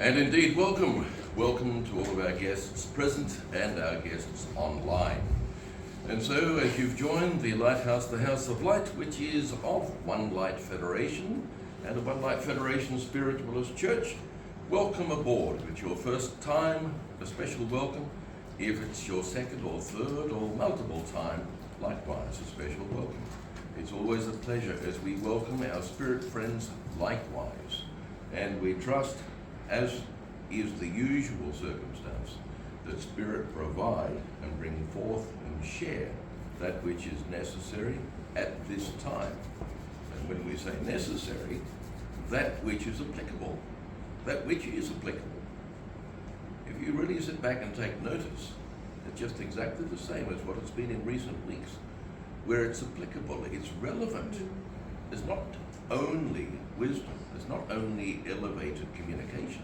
And indeed, welcome to all of our guests present and our guests online. And so, as you've joined the Lighthouse, the House of Light, which is of One Light Federation and a One Light Federation Spiritualist Church, welcome aboard. If it's your first time, a special welcome. If it's your second or third or multiple time, likewise a special welcome. It's always a pleasure as we welcome our spirit friends likewise. And we trust, as is the usual circumstance, that Spirit provide and bring forth and share that which is necessary at this time. And when we say necessary, that which is applicable. That which is applicable. If you really sit back and take notice, it's just exactly the same as what it's been in recent weeks, where it's applicable, it's relevant. It's not only wisdom, it's not only elevated communication.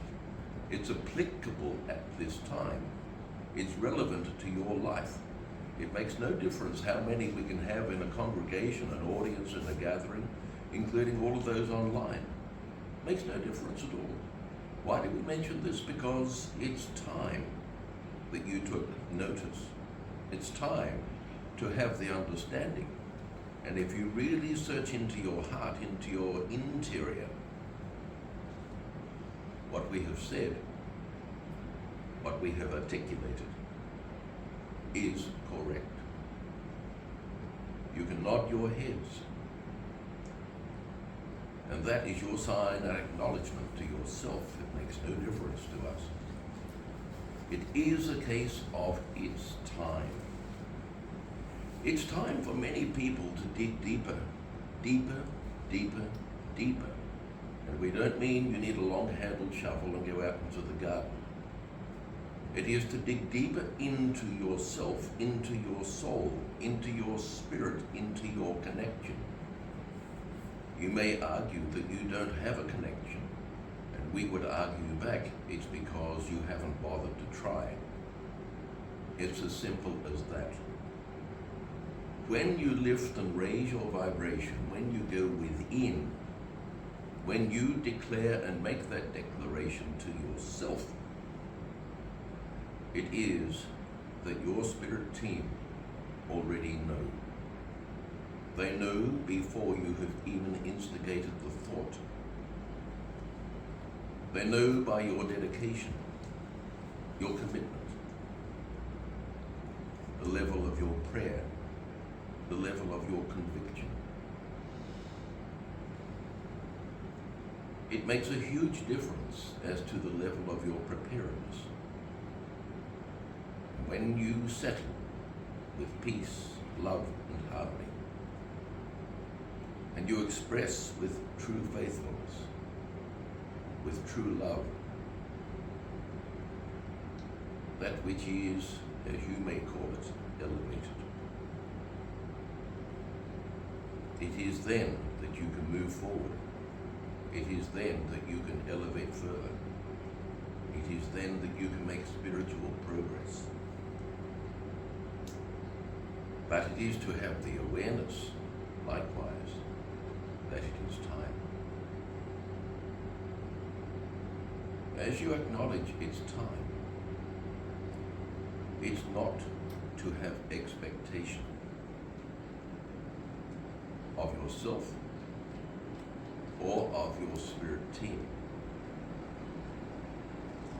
It's applicable at this time. It's relevant to your life. It makes no difference how many we can have in a congregation, an audience, in a gathering, including all of those online. It makes no difference at all. Why do we mention this? Because it's time that you took notice. It's time to have the understanding. And if you really search into your heart, into your interior, what we have said, what we have articulated, is correct. You can nod your heads, and that is your sign and acknowledgement to yourself. It makes no difference to us. It is a case of it's time. It's time for many people to dig deeper, deeper, deeper, deeper. And we don't mean you need a long-handled shovel and go out into the garden. It is to dig deeper into yourself, into your soul, into your spirit, into your connection. You may argue that you don't have a connection, and we would argue back, it's because you haven't bothered to try. It's as simple as that. When you lift and raise your vibration, when you go within, when you declare and make that declaration to yourself, it is that your spirit team already know. They know before you have even instigated the thought. They know by your dedication, your commitment, the level of your prayer, the level of your conviction. It makes a huge difference as to the level of your preparedness. When you settle with peace, love, and harmony, and you express with true faithfulness, with true love, that which is, as you may call it, elevated. It is then that you can move forward. It is then that you can elevate further. It is then that you can make spiritual progress. But it is to have the awareness, likewise, that it is time. As you acknowledge it's time, it's not to have expectation of yourself or of your spirit team.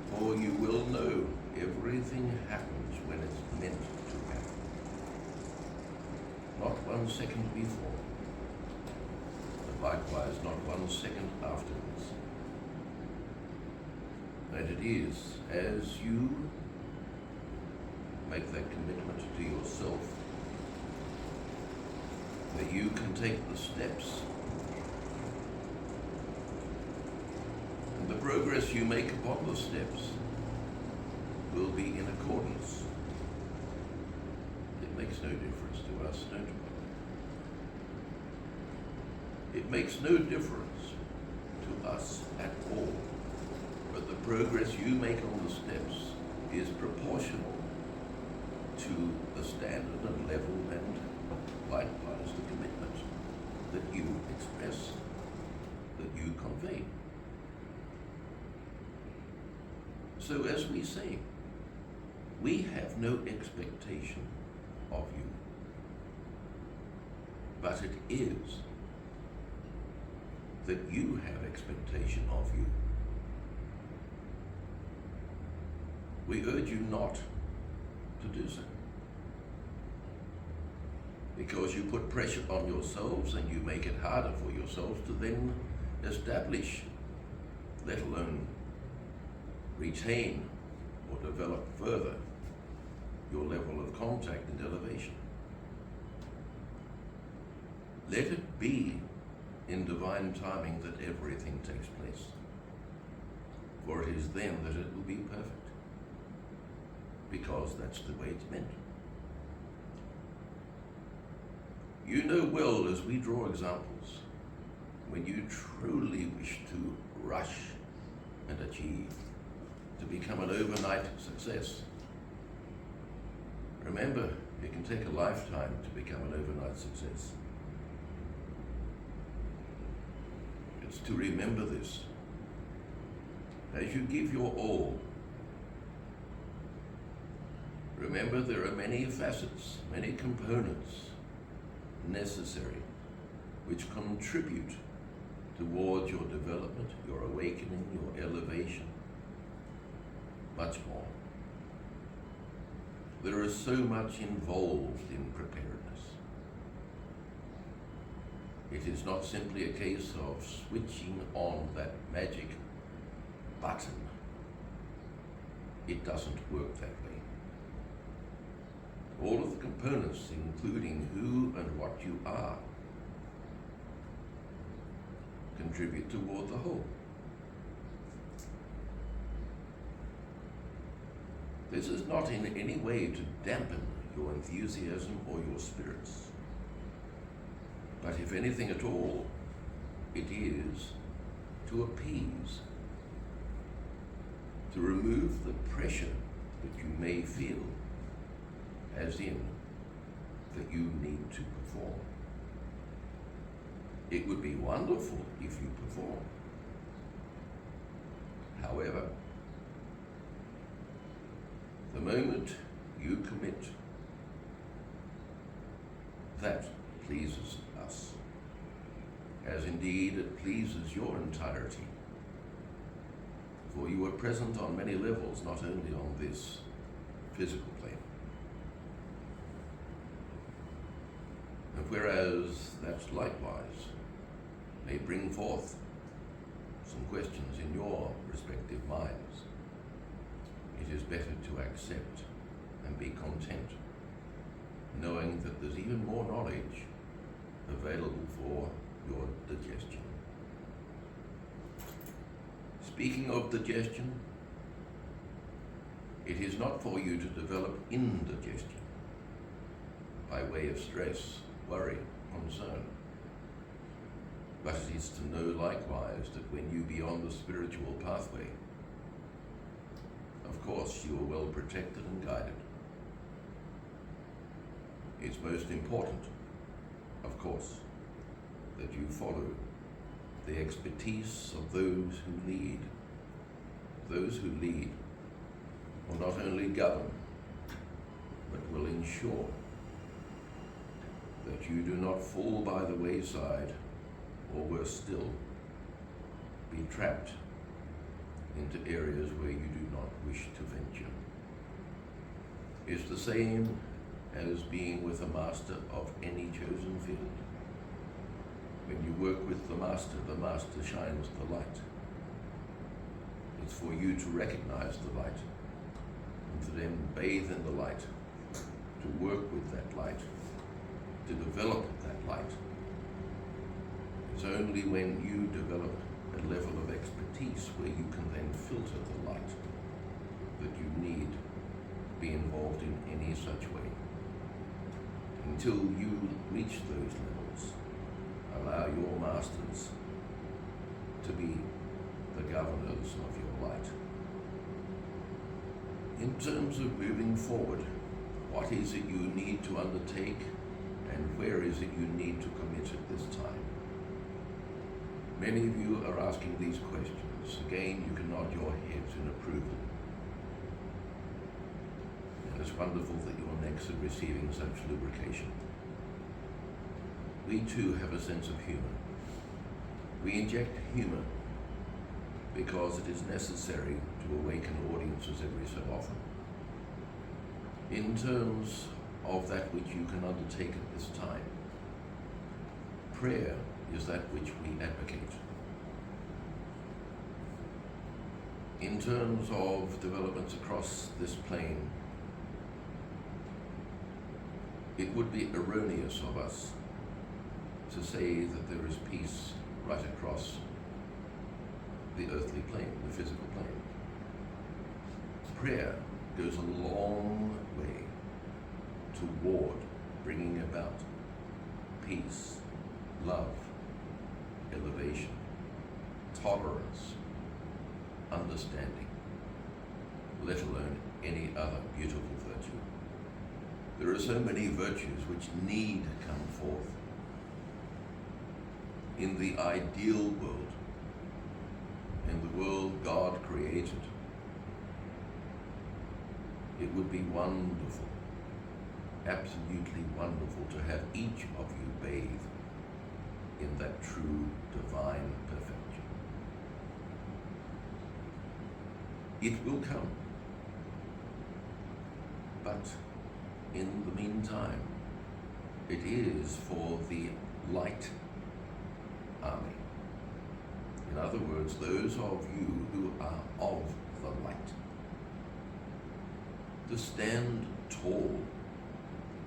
For you will know everything happens when it's meant to happen. Not 1 second before, but likewise not 1 second afterwards. And it is as you make that commitment to yourself that you can take the steps. And the progress you make upon the steps will be in accordance. It makes no difference to us, don't it? It makes no difference to us at all. But the progress you make on the steps is proportional to the standard and level and likewise the commitment that you express, that you convey. So as we say, we have no expectation of you, but it is that you have expectation of you. We urge you not to do so, because you put pressure on yourselves and you make it harder for yourselves to then establish, let alone retain or develop further your level of contact and elevation. Let it be in divine timing that everything takes place, for it is then that it will be perfect, because that's the way it's meant. You know well, as we draw examples, when you truly wish to rush and achieve, to become an overnight success. Remember, it can take a lifetime to become an overnight success. It's to remember this. As you give your all, remember there are many facets, many components necessary which contribute towards your development, your awakening, your elevation, much more. There is so much involved in preparedness. It is not simply a case of switching on that magic button. It doesn't work that way. All of the components, including who and what you are, contribute toward the whole. This is not in any way to dampen your enthusiasm or your spirits, but if anything at all, it is to appease, to remove the pressure that you may feel, as in that you need to perform. It would be wonderful if you perform. However, the moment you commit, that pleases us, as indeed it pleases your entirety. For you are present on many levels, not only on this physical plane. And whereas that likewise may bring forth some questions in your respective minds, it is better to accept and be content, knowing that there's even more knowledge available for your digestion. Speaking of digestion, it is not for you to develop indigestion by way of stress, worry, concern, but it is to know likewise that when you be on the spiritual pathway, of course you are well protected and guided. It's most important, of course, that you follow the expertise of those who lead. Those who lead will not only govern, but will ensure that you do not fall by the wayside, or worse still, be trapped into areas where you do not wish to venture. It's the same as being with a master of any chosen field. When you work with the master shines the light. It's for you to recognize the light and to then bathe in the light, to work with that light, to develop that light. It's only when you develop a level of expertise where you can then filter the light that you need to be involved in any such way. Until you reach those levels, allow your masters to be the governors of your light. In terms of moving forward, what is it you need to undertake, and where is it you need to commit at this time? Many of you are asking these questions. Again, you can nod your heads in approval. and it's wonderful that your necks are receiving such lubrication. We too have a sense of humour. We inject humour because it is necessary to awaken audiences every so often. In terms of that which you can undertake at this time, prayer is that which we advocate. In terms of developments across this plane, it would be erroneous of us to say that there is peace right across the earthly plane, the physical plane. Prayer goes a long way toward bringing about peace, love, elevation, tolerance, understanding, let alone any other beautiful virtue. There are so many virtues which need to come forth. In the ideal world, in the world God created, it would be wonderful, absolutely wonderful, to have each of you bathe in that true divine perfection. It will come, but in the meantime, it is for the light army. In other words, those of you who are of the light, to stand tall,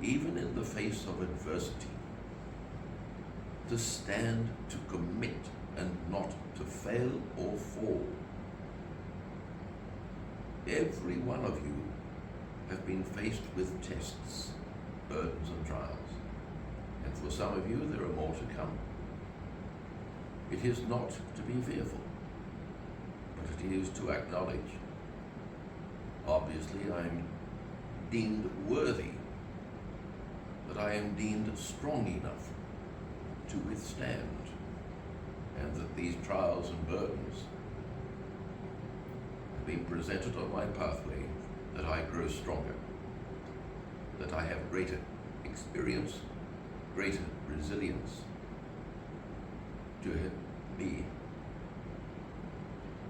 even in the face of adversity, to stand, to commit, and not to fail or fall. Every one of you have been faced with tests, burdens, and trials. And for some of you, there are more to come. It is not to be fearful, but it is to acknowledge. Obviously, I am deemed worthy, that I am deemed strong enough to withstand, and that these trials and burdens have been presented on my pathway, that I grow stronger, that I have greater experience, greater resilience to help me.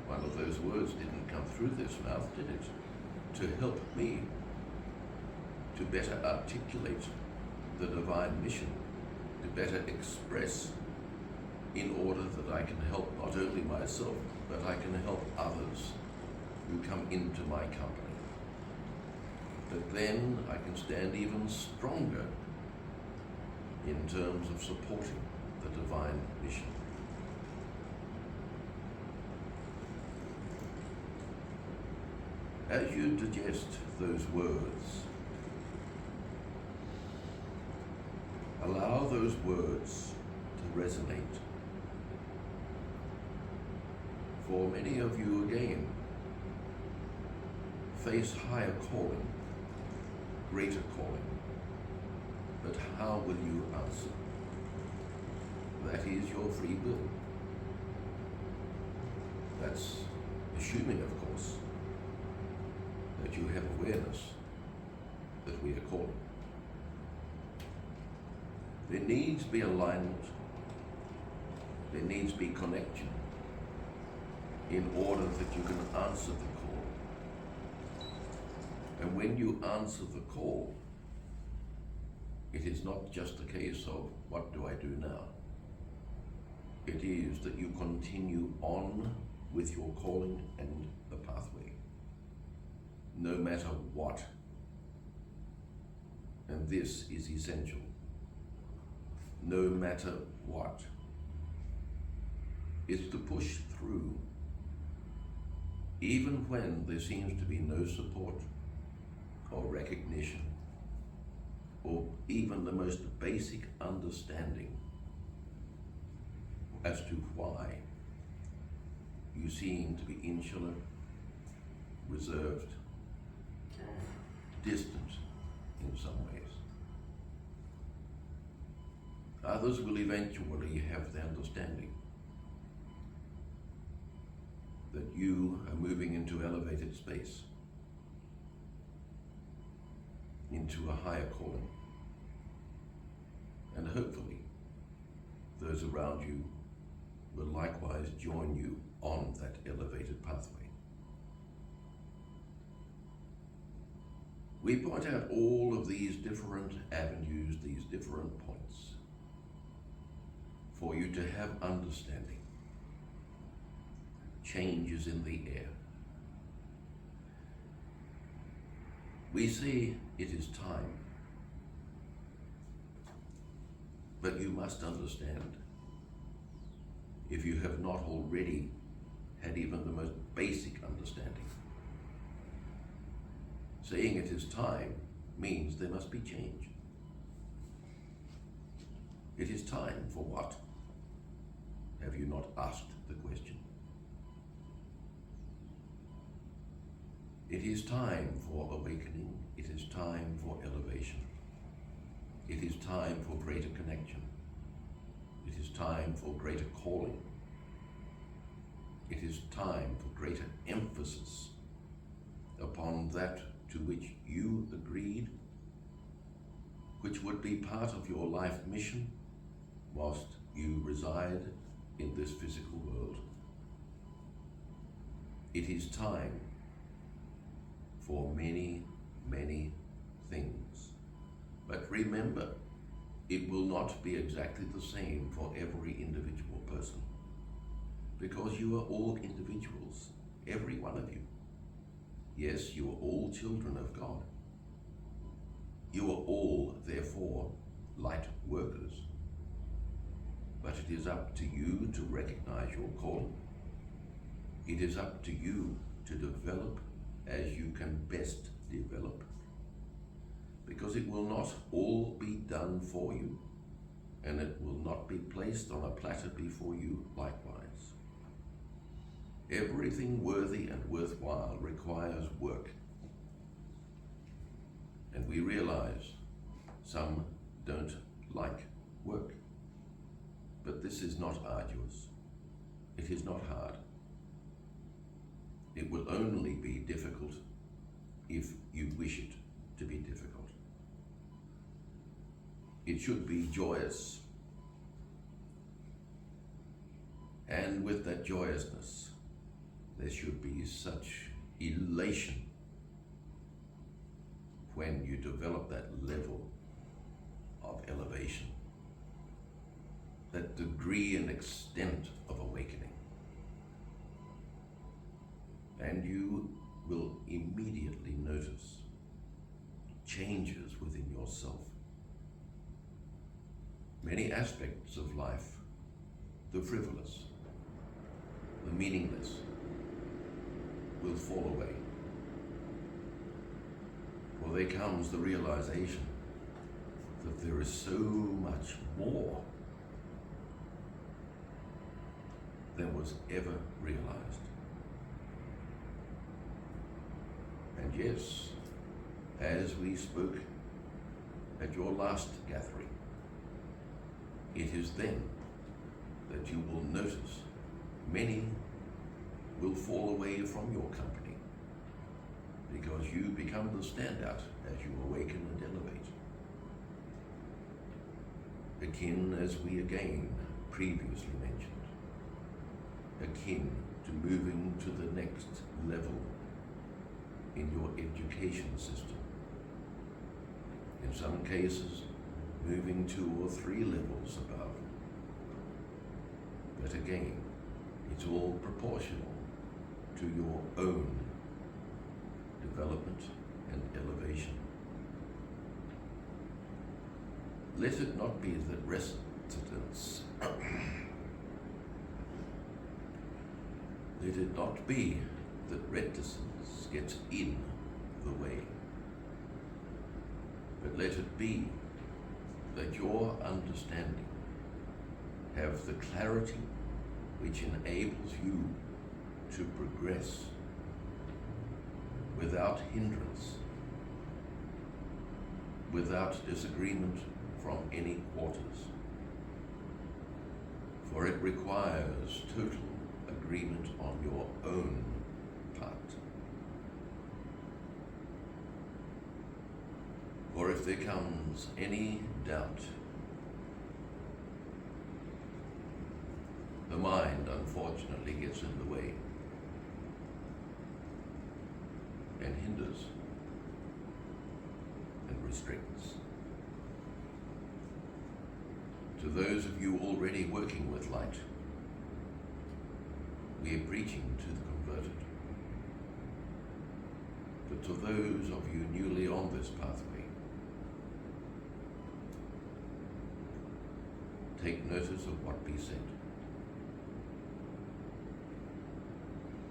One of those words didn't come through this mouth, did it? To help me to better articulate the divine mission, to better express, in order that I can help not only myself, but I can help others who come into my company. But then I can stand even stronger in terms of supporting the divine mission. As you digest those words, allow those words to resonate. For many of you, again, face higher calling, greater calling. But how will you answer? That is your free will. That's assuming, of course, that you have awareness that we are calling. There needs to be alignment. There needs to be connection in order that you can answer the call. And when you answer the call, it is not just a case of, what do I do now? It is that you continue on with your calling and the pathway, no matter what. And this is essential. No matter what. It's to push through, even when there seems to be no support or recognition, or even the most basic understanding as to why you seem to be insular, reserved, distant in some ways. Others will eventually have the understanding that you are moving into elevated space. into a higher calling. And hopefully, those around you will likewise join you on that elevated pathway. We point out all of these different avenues, these different points, for you to have understanding. Change is in the air. We say it is time, but you must understand, if you have not already had even the most basic understanding, saying it is time means there must be change. It is time for what? Have you not asked the question? It is time for awakening. It is time for elevation. It is time for greater connection. It is time for greater calling. It is time for greater emphasis upon that to which you agreed, which would be part of your life mission whilst you reside in this physical world. It is time for many, many things. But remember, it will not be exactly the same for every individual person, because you are all individuals, every one of you. Yes, you are all children of God. You are all, therefore, light workers. But it is up to you to recognize your calling. It is up to you to develop as you can best develop, because it will not all be done for you, and it will not be placed on a platter before you likewise. Everything worthy and worthwhile requires work, and we realize some don't like work, but this is not arduous. It is not hard. It will only be difficult if you wish it to be difficult. It should be joyous. And with that joyousness, there should be such elation when you develop that level of elevation, that degree and extent of awakening. And you will immediately notice changes within yourself. Many aspects of life, the frivolous, the meaningless, will fall away. For there comes the realization that there is so much more than was ever realized. And yes, as we spoke at your last gathering, it is then that you will notice many will fall away from your company, because you become the standout as you awaken and elevate. Akin, as we again previously mentioned, akin to moving to the next level in your education system. In some cases, moving 2 or 3 levels above. But again, it's all proportional to your own development and elevation. Let it not be that reticence, let it not be that reticence gets in the way, but let it be that your understanding have the clarity which enables you to progress without hindrance, without disagreement from any quarters. For it requires total agreement on your own part. if there comes any doubt, the mind unfortunately gets in the way and hinders and restricts. To those of you already working with light, we are preaching to the converted. But to those of you newly on this pathway, take notice of what we said.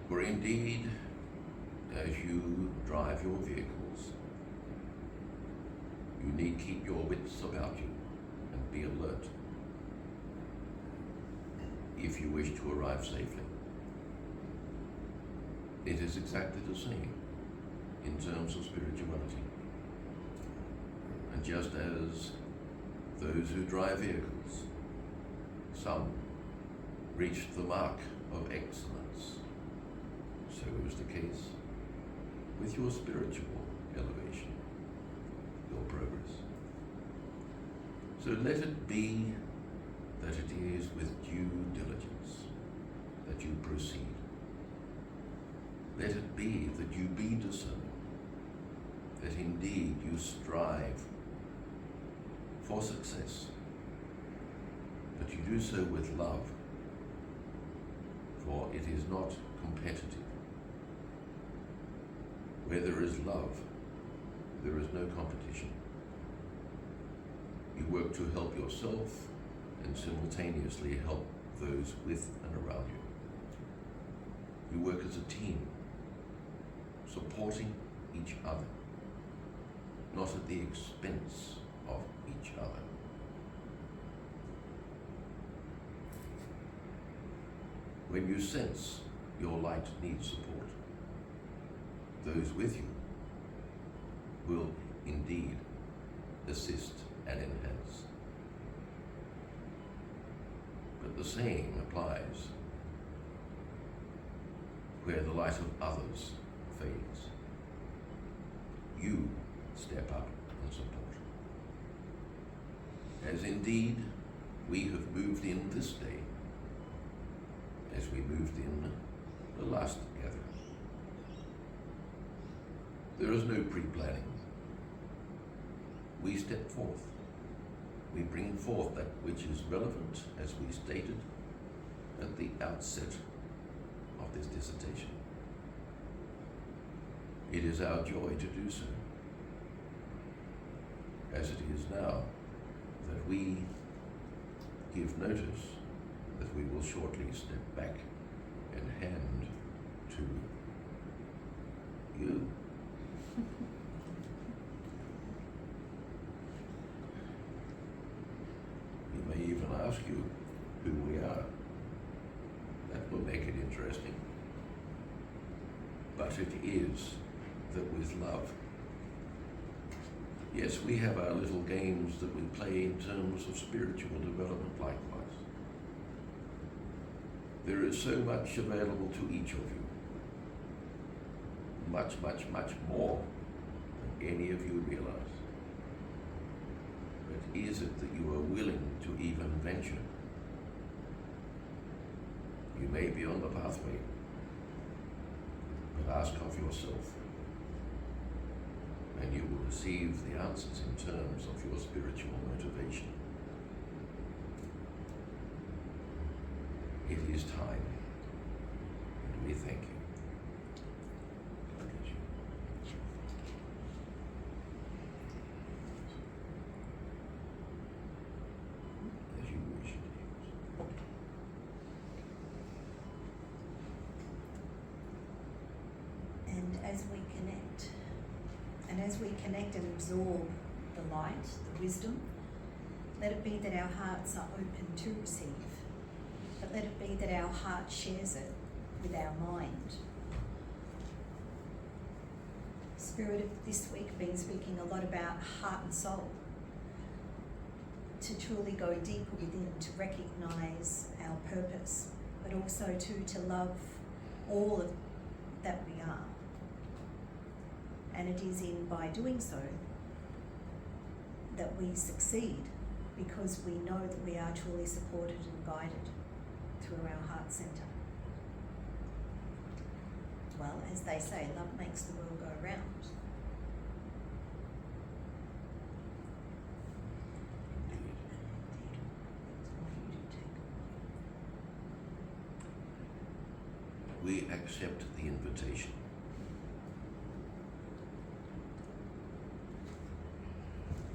For indeed, as you drive your vehicles, you need keep your wits about you and be alert if you wish to arrive safely. It is exactly the same in terms of spirituality. And just as those who drive vehicles, some reach the mark of excellence, so is the case with your spiritual elevation, your progress. So let it be that it is with due diligence that you proceed. Let it be that you be discerning, that indeed you strive for success, but you do so with love, for it is not competitive. Where there is love, there is no competition. You work to help yourself and simultaneously help those with and around you. You work as a team, supporting each other, not at the expense of each other. When you sense your light needs support, those with you will indeed assist and enhance. But the same applies where the light of others fades. You step up and support. As indeed we have moved in this day, as we moved in the last gathering. There is no pre-planning. We step forth. We bring forth that which is relevant, as we stated at the outset of this dissertation. It is our joy to do so, as it is now that we give notice that we will shortly step back and hand to you. We may even ask you who we are. That will make it interesting. But it is that with love. Yes, we have our little games that we play in terms of spiritual development likewise. There is so much available to each of you. Much, much, much more than any of you realize. But is it that you are willing to even venture? You may be on the pathway, but ask of yourself, and you will receive the answers in terms of your spiritual motivation. It is time, and we thank you. God bless you. As you wish. And as we connect and absorb the light, the wisdom, let it be that our hearts are open to receive, but let it be that our heart shares it with our mind. Spirit of this week been speaking a lot about heart and soul, to truly go deeper within, to recognise our purpose, but also to love all of that we are. And it is by doing so that we succeed because we know that we are truly supported and guided through our heart centre. Well, as they say, love makes the world go round. We accept the invitation.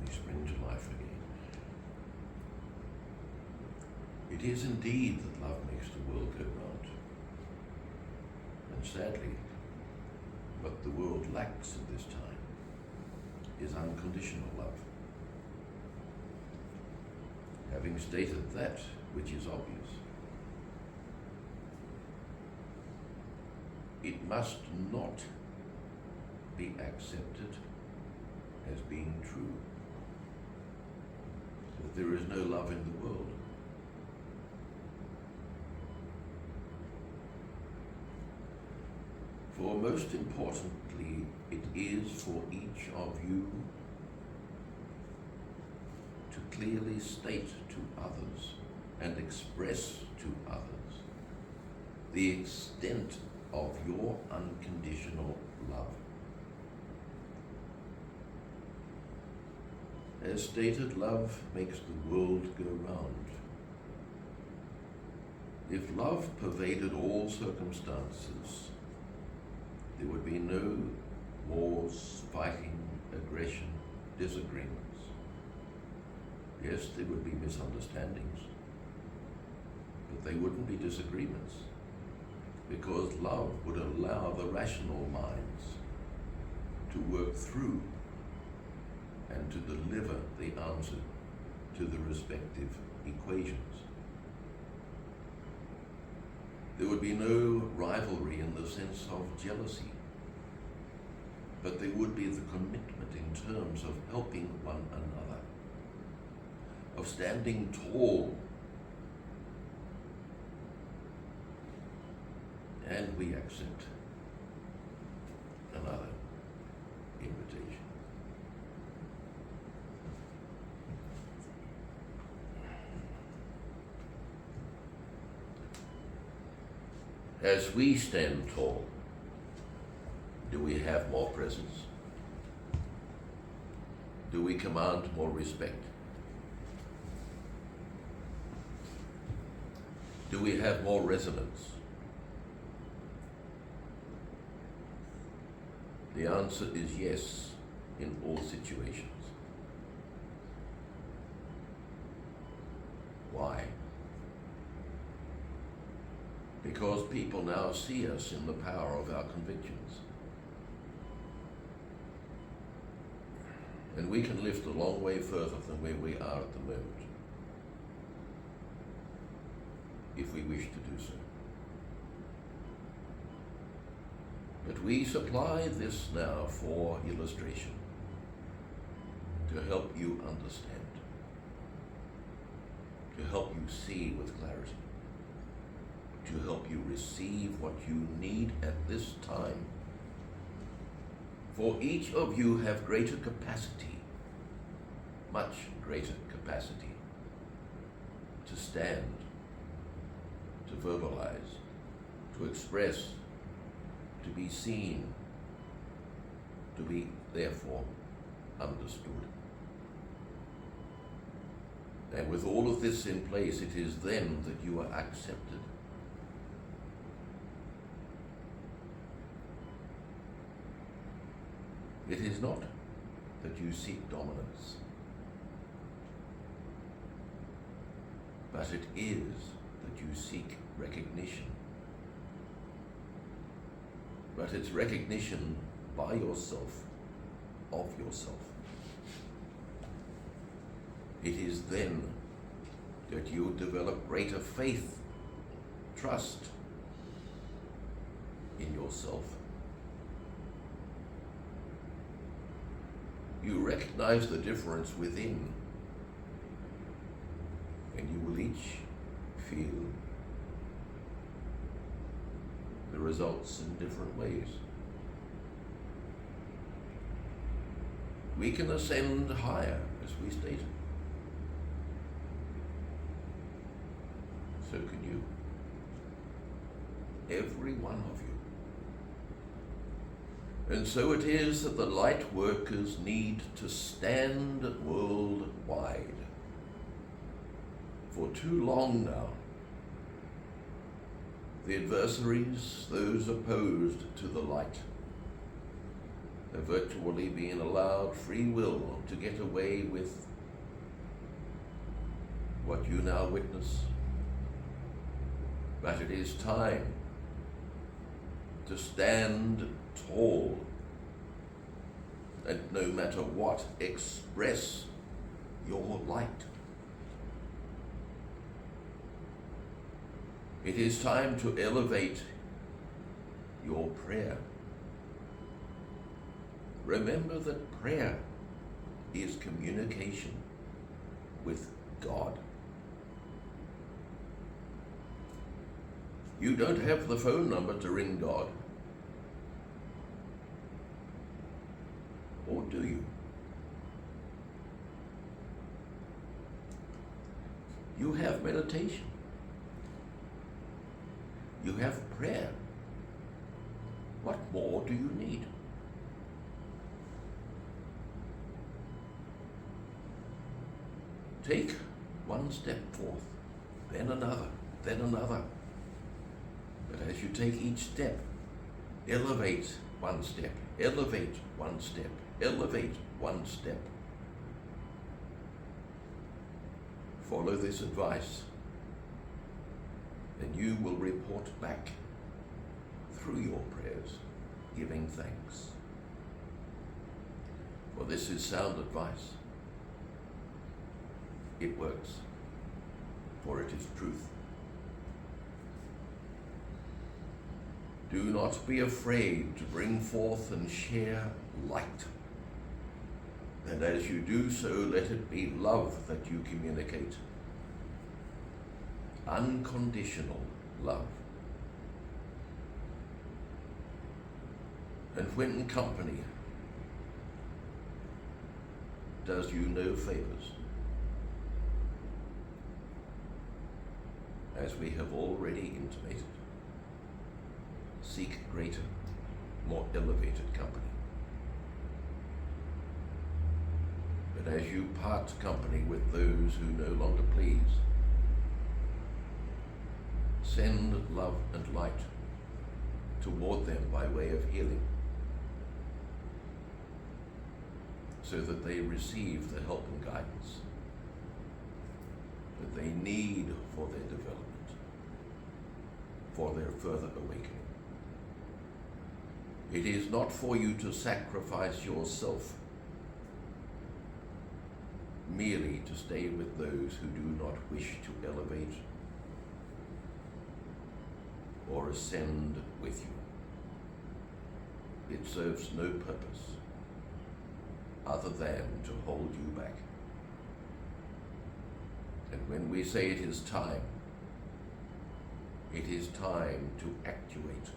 We spring to life again. It is indeed that love makes the world go round. And sadly, what the world lacks at this time is unconditional love. Having stated that which is obvious, it must not be accepted as being true, that there is no love in the world. For most importantly, it is for each of you to clearly state to others and express to others the extent of your unconditional love. As stated, love makes the world go round. If love pervaded all circumstances, there would be no wars, fighting, aggression, disagreements. Yes, there would be misunderstandings, but they wouldn't be disagreements, because love would allow the rational minds to work through and to deliver the answer to the respective equations. There would be no rivalry in the sense of jealousy, but there would be the commitment in terms of helping one another, of standing tall. And we accept another invitation. As we stand tall, do we have more presence? Do we command more respect? Do we have more resonance? The answer is yes in all situations. Why? Because people now see us in the power of our convictions. And we can lift a long way further than where we are at the moment, if we wish to do so. But we supply this now for illustration, to help you understand, to help you see with clarity, to help you receive what you need at this time. For each of you have greater capacity, much greater capacity, to stand, to verbalize, to express, to be seen, to be therefore understood. And with all of this in place, it is then that you are accepted. It is not that you seek dominance, but it is that you seek recognition. But it's recognition by yourself, of yourself. It is then that you develop greater faith, trust in yourself. You recognize the difference within, and you will each feel the results in different ways. We can ascend higher as we stated. So can you. Every one of you. And so it is that the light workers need to stand worldwide. For too long now, the adversaries, those opposed to the light, have virtually been allowed free will to get away with what you now witness. But it is time to stand tall and, no matter what, express your light. It is time to elevate your prayer. Remember that prayer is communication with God. You don't have the phone number to ring God. Or do you? You have meditation. You have prayer. What more do you need? Take one step forth, then another, then another. But as you take each step, elevate one step, elevate one step, elevate one step. Follow this advice, and you will report back through your prayers, giving thanks. For this is sound advice. It works, for it is truth. Do not be afraid to bring forth and share light. And as you do so, let it be love that you communicate. Unconditional love. And when company does you no favors, as we have already intimated, seek greater, more elevated company. But as you part company with those who no longer please, send love and light toward them by way of healing, so that they receive the help and guidance that they need for their development, for their further awakening. It is not for you to sacrifice yourself merely to stay with those who do not wish to elevate or ascend with you. It serves no purpose other than to hold you back. And when we say it is time to actuate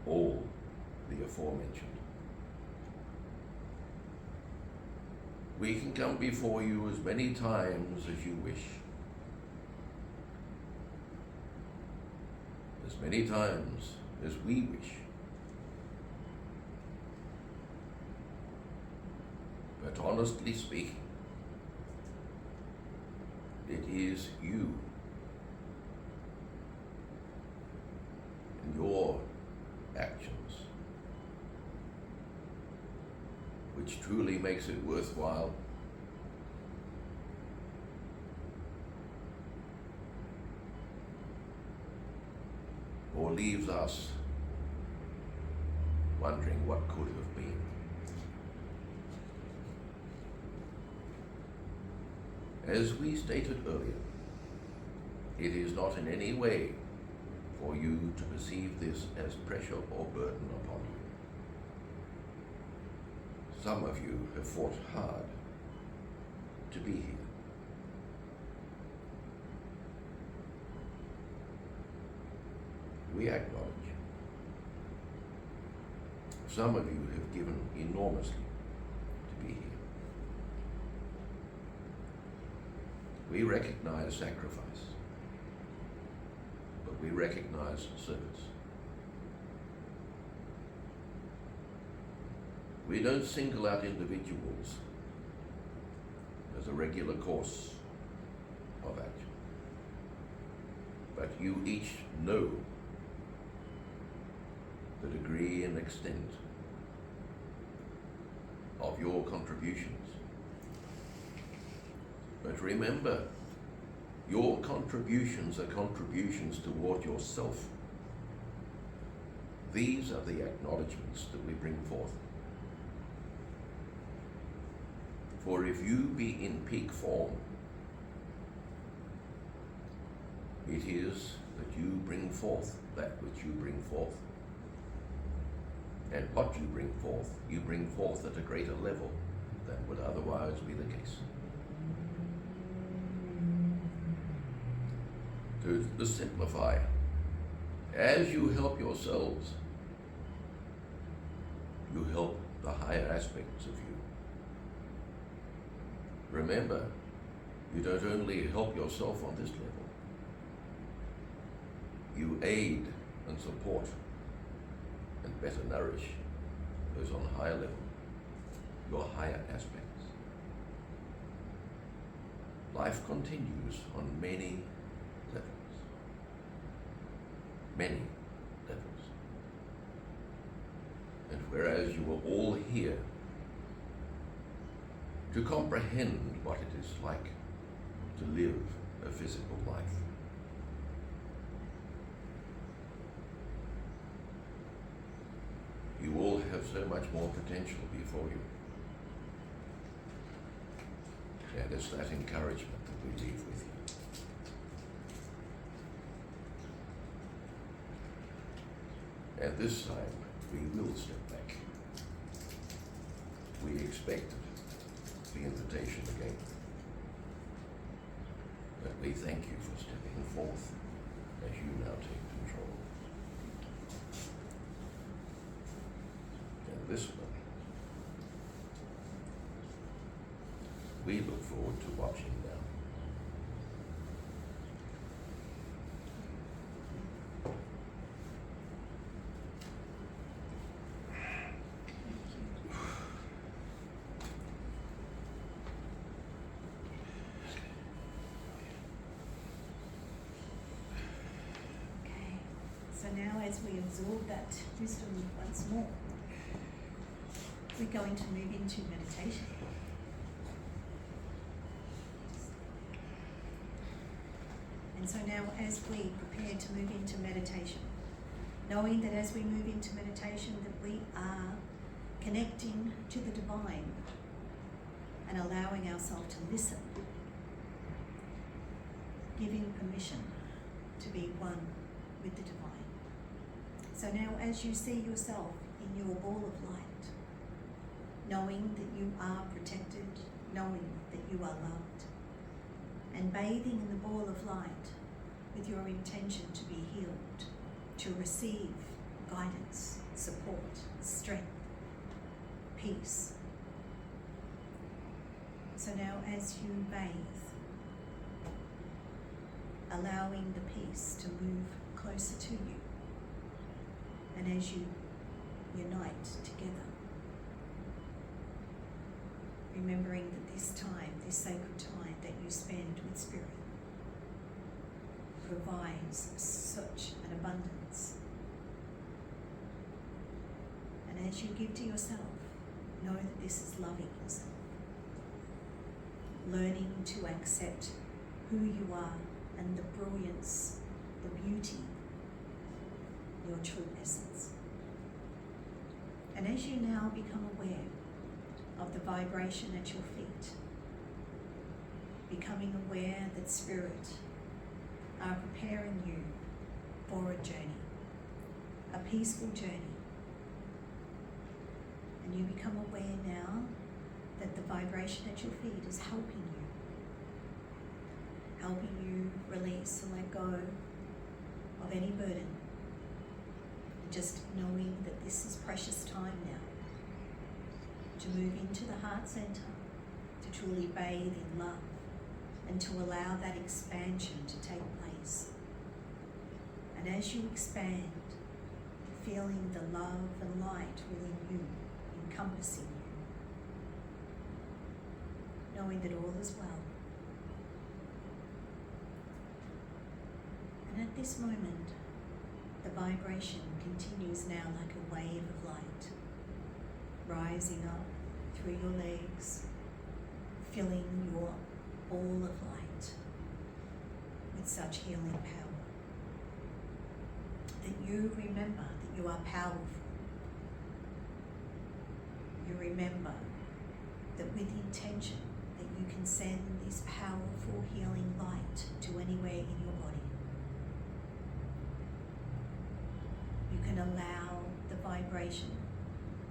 all the aforementioned. We can come before you as many times as you wish. As many times as we wish. But honestly speaking, it is you and your actions which truly makes it worthwhile. Or leaves us wondering what could have been. As we stated earlier, it is not in any way for you to perceive this as pressure or burden upon you. Some of you have fought hard to be here. We acknowledge. Some of you have given enormously to be here. We recognize sacrifice, but we recognize service. We don't single out individuals as a regular course of action, but you each know the degree and extent of your contributions. But remember, your contributions are contributions toward yourself. These are the acknowledgements that we bring forth. For if you be in peak form, it is that you bring forth that which you bring forth. And what you bring forth at a greater level than would otherwise be the case. To simplify, as you help yourselves, you help the higher aspects of you. Remember, you don't only help yourself on this level, you aid and support and better nourish those on a higher level, your higher aspects. Life continues on many levels. Many levels. And whereas you are all here to comprehend what it is like to live a physical life, you all have so much more potential before you. And it's that encouragement that we leave with you. And this time, we will step back. We expect the invitation again. But we thank you for stepping forth as you now take control. And this one, we look forward to watching now. So now as we absorb that wisdom once more, we're going to move into meditation. And so now as we prepare to move into meditation, knowing that as we move into meditation that we are connecting to the divine and allowing ourselves to listen, giving permission to be one with the divine. So now as you see yourself in your ball of light, knowing that you are protected, knowing that you are loved, and bathing in the ball of light with your intention to be healed, to receive guidance, support, strength, peace. So now as you bathe, allowing the peace to move closer to you, and as you unite together, remembering that this time, this sacred time that you spend with Spirit provides such an abundance. And as you give to yourself, know that this is loving yourself, learning to accept who you are and the brilliance, the beauty, your true essence. And as you now become aware of the vibration at your feet, becoming aware that Spirit are preparing you for a journey, a peaceful journey. And you become aware now that the vibration at your feet is helping you release and let go of any burden. Just knowing that this is precious time now to move into the heart center, to truly bathe in love and to allow that expansion to take place. And as you expand, feeling the love and light within you, encompassing you, knowing that all is well. And at this moment, the vibration continues now like a wave of light, rising up through your legs, filling your ball of light with such healing power. That you remember that you are powerful. You remember that with intention that you can send this powerful healing light to anywhere in your body. You can allow the vibration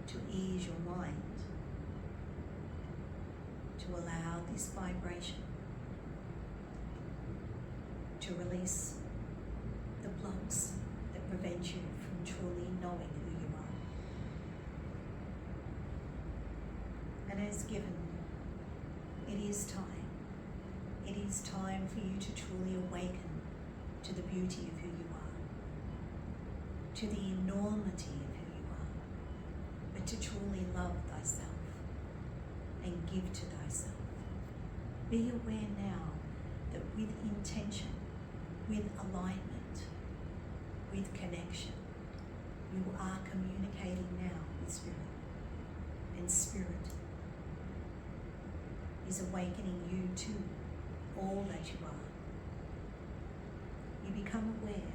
to ease your mind, to allow this vibration to release the blocks that prevent you from truly knowing who you are. And as given, it is time. It is time for you to truly awaken to the beauty of who you are, to the enormity of who you are, but to truly love thyself and give to thyself. Be aware now that with intention, with alignment, with connection, you are communicating now with Spirit. And Spirit is awakening you to all that you are. You become aware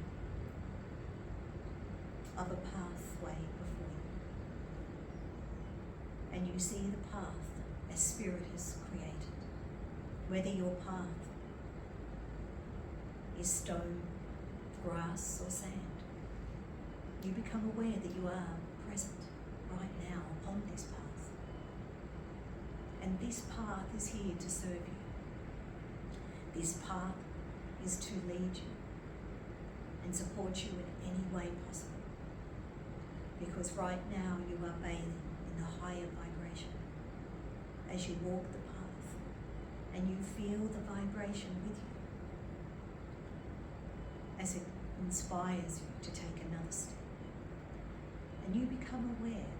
of a pathway before you. And you see the path as Spirit has created. Whether your path is stone, grass, or sand, you become aware that you are present right now upon this path. And this path is here to serve you. This path is to lead you and support you in any way possible. Because right now you are bathing in the higher vibration as you walk the path and you feel the vibration with you as it inspires you to take another step. And you become aware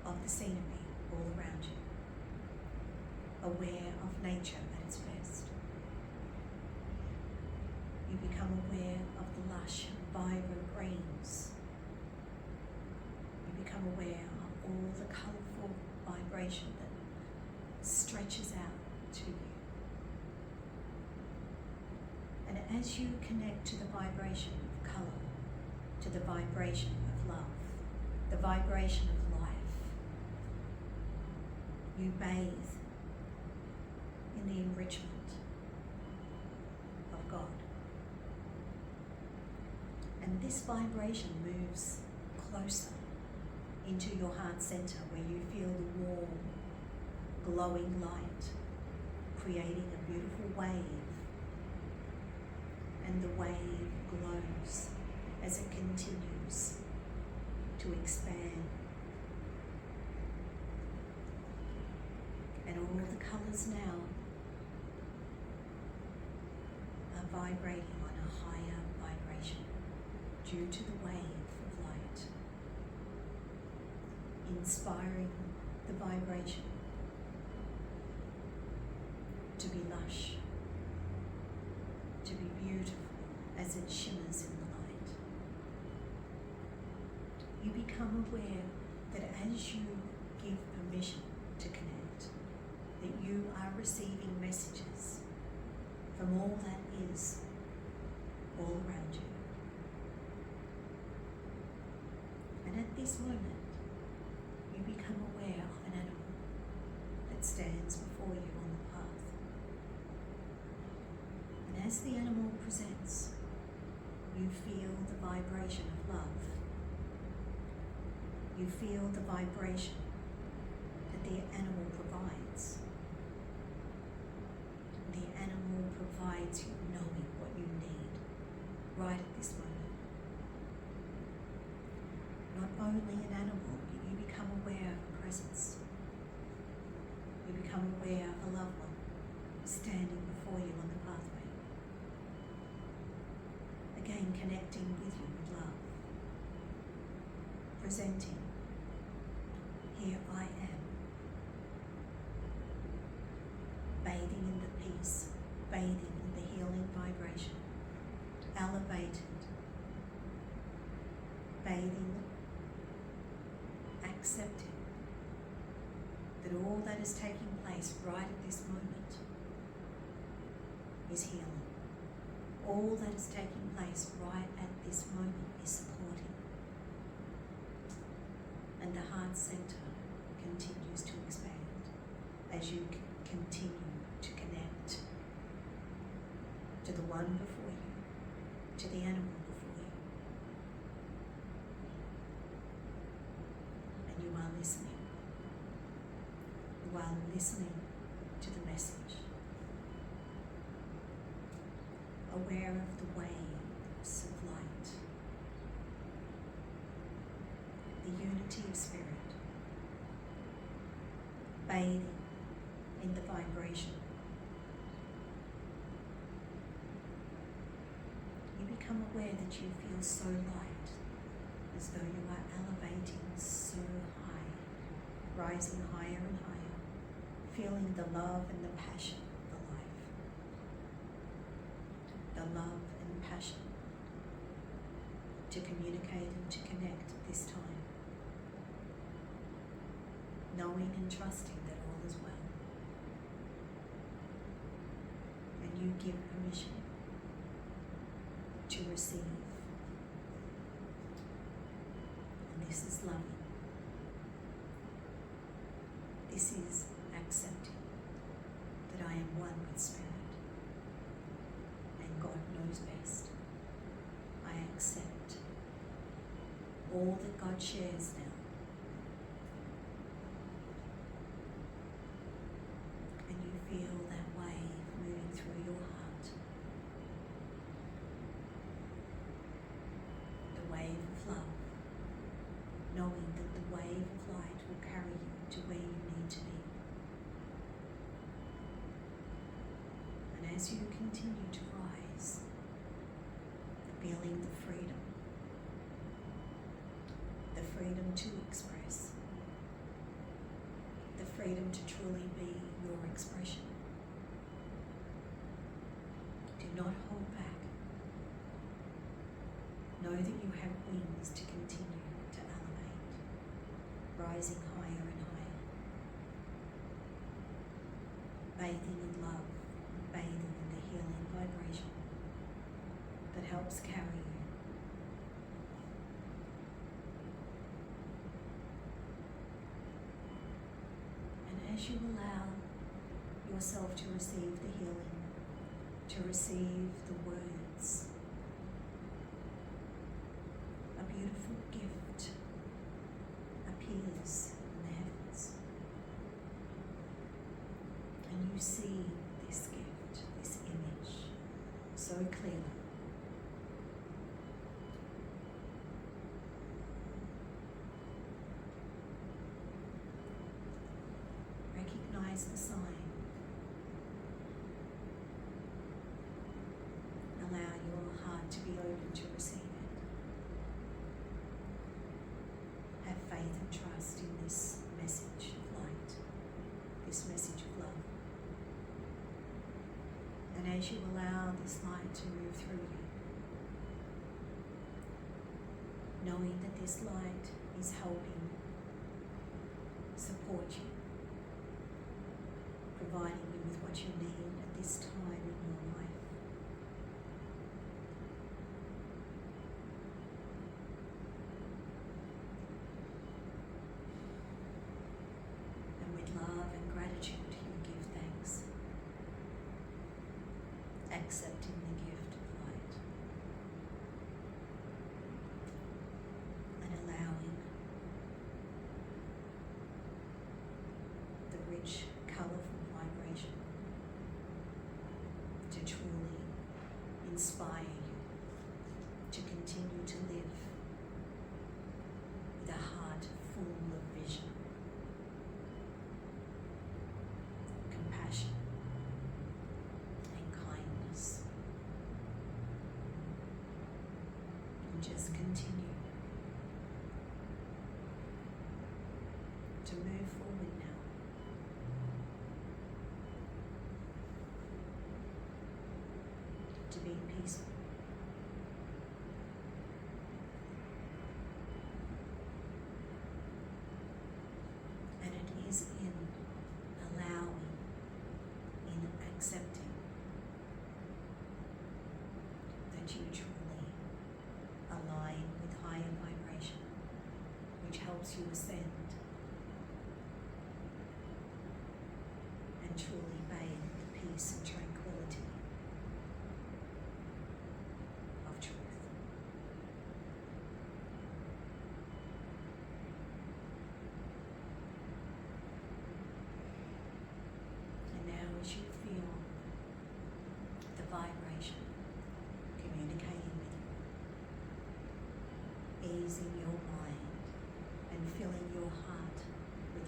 of the scenery all around you, aware of nature at its best. You become aware of the lush, vibrant greens. You become aware of all the colourful vibration that stretches out to you. And as you connect to the vibration of colour, to the vibration of love, the vibration of life, you bathe in the enrichment of God. And this vibration moves closer into your heart center where you feel the warm, glowing light, creating a beautiful wave. And the wave glows as it continues to expand. And all the colors now are vibrating on a higher vibration due to the wave of light, inspiring the vibration to be lush, to be beautiful as it shimmers in the light. You become aware that as you give permission to connect, that you are receiving messages from all that is all around you. And at this moment, you become aware of an animal that stands before you on the path. And as the animal presents, you feel the vibration of love. You feel the vibration that the animal provides. The animal provides you knowing what you need right at this moment. Not only an animal, but you become aware of a presence. You become aware of a loved one. standing before you on the pathway. Again, connecting with you with love. Presenting, here I am. Bathing in the peace, bathing in the healing vibration. Elevated, bathing, accepting that all that is taking place right at this moment is healing. All that is taking place right at this moment is supporting. And the heart center continues to expand as you continue to connect to the one before you, to the animal before you. And you are listening. You are listening to the message. Aware of the waves of light. The unity of spirit. Bathing in the vibration. You become aware that you feel so light, as though you are elevating so high, rising higher and higher, feeling the love and the passion for life. The love and passion to communicate and to connect at this time. Knowing and trusting that all is well. And you give permission to receive. And this is loving. This is accepting that I am one with Spirit. And God knows best. I accept all that God shares now. And you feel that wave moving through your heart. The wave of love, knowing that the wave of light will carry you to where you need to be. And as you continue to rise, feeling the freedom to express, the freedom to truly be your expression. Do not hold back. Know that you have wings to continue to elevate, rising higher and higher, bathing in love, bathing in the healing vibration that helps carry you. And as you allow yourself to receive the healing, to receive the words, a beautiful gift appears in the heavens. And you see this gift, this image, so clearly. Recognize the sign. Allow your heart to be open to receive it. Have faith and trust in this message of light, this message of love. And as you allow this light to move through you, knowing that this light is helping support you, providing you with what you need at this time in your life. And with love and gratitude, you give thanks, accepting the gift of light, and allowing the rich, colourful vibration to truly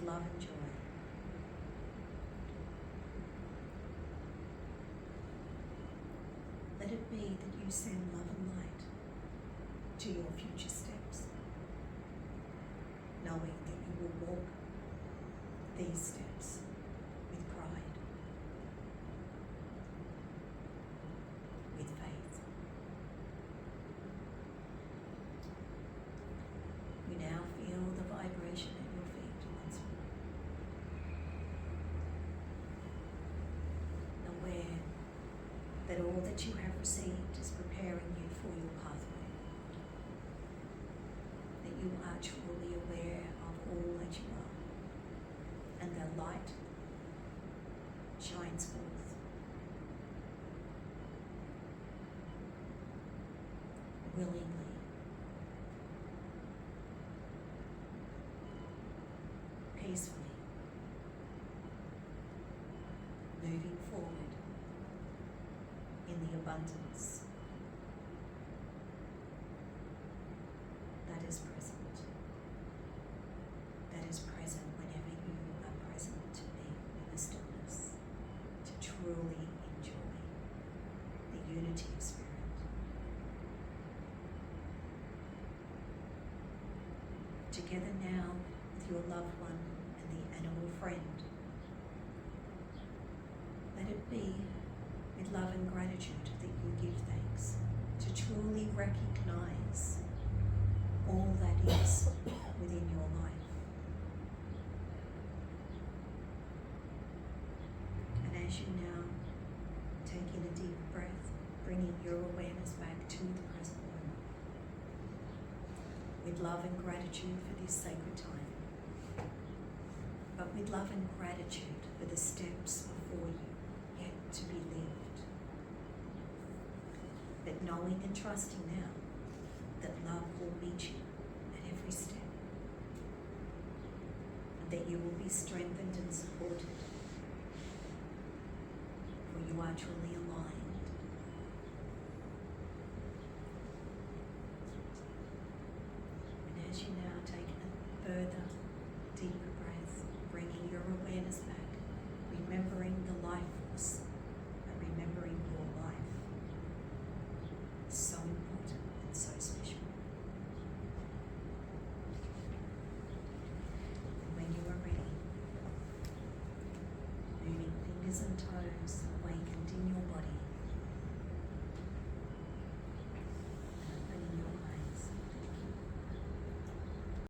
love and joy. Let it be that you send love and light to your future steps, knowing that you will walk these steps with pride, with faith. You now feel the vibration at your feet once more. Aware that all that you have received is preparing you for your pathway. That you are truly aware of all that you are. And the light shines forth. Willingly. Peacefully. Moving forward in the abundance that is present. That is present whenever you are present to be in the stillness, to truly enjoy the unity of spirit. Together now with your loved one and the animal friend, let it be with love and gratitude that you give thanks, to truly recognize all that is within your life. And as you now take in a deep breath, bringing your awareness back to the present moment, with love and gratitude for this sacred time, but with love and gratitude for the steps before you yet to be lived. But knowing and trusting now that love will meet you at every step, and that you will be strengthened and supported, for you are truly aligned. And as you now take a further, deeper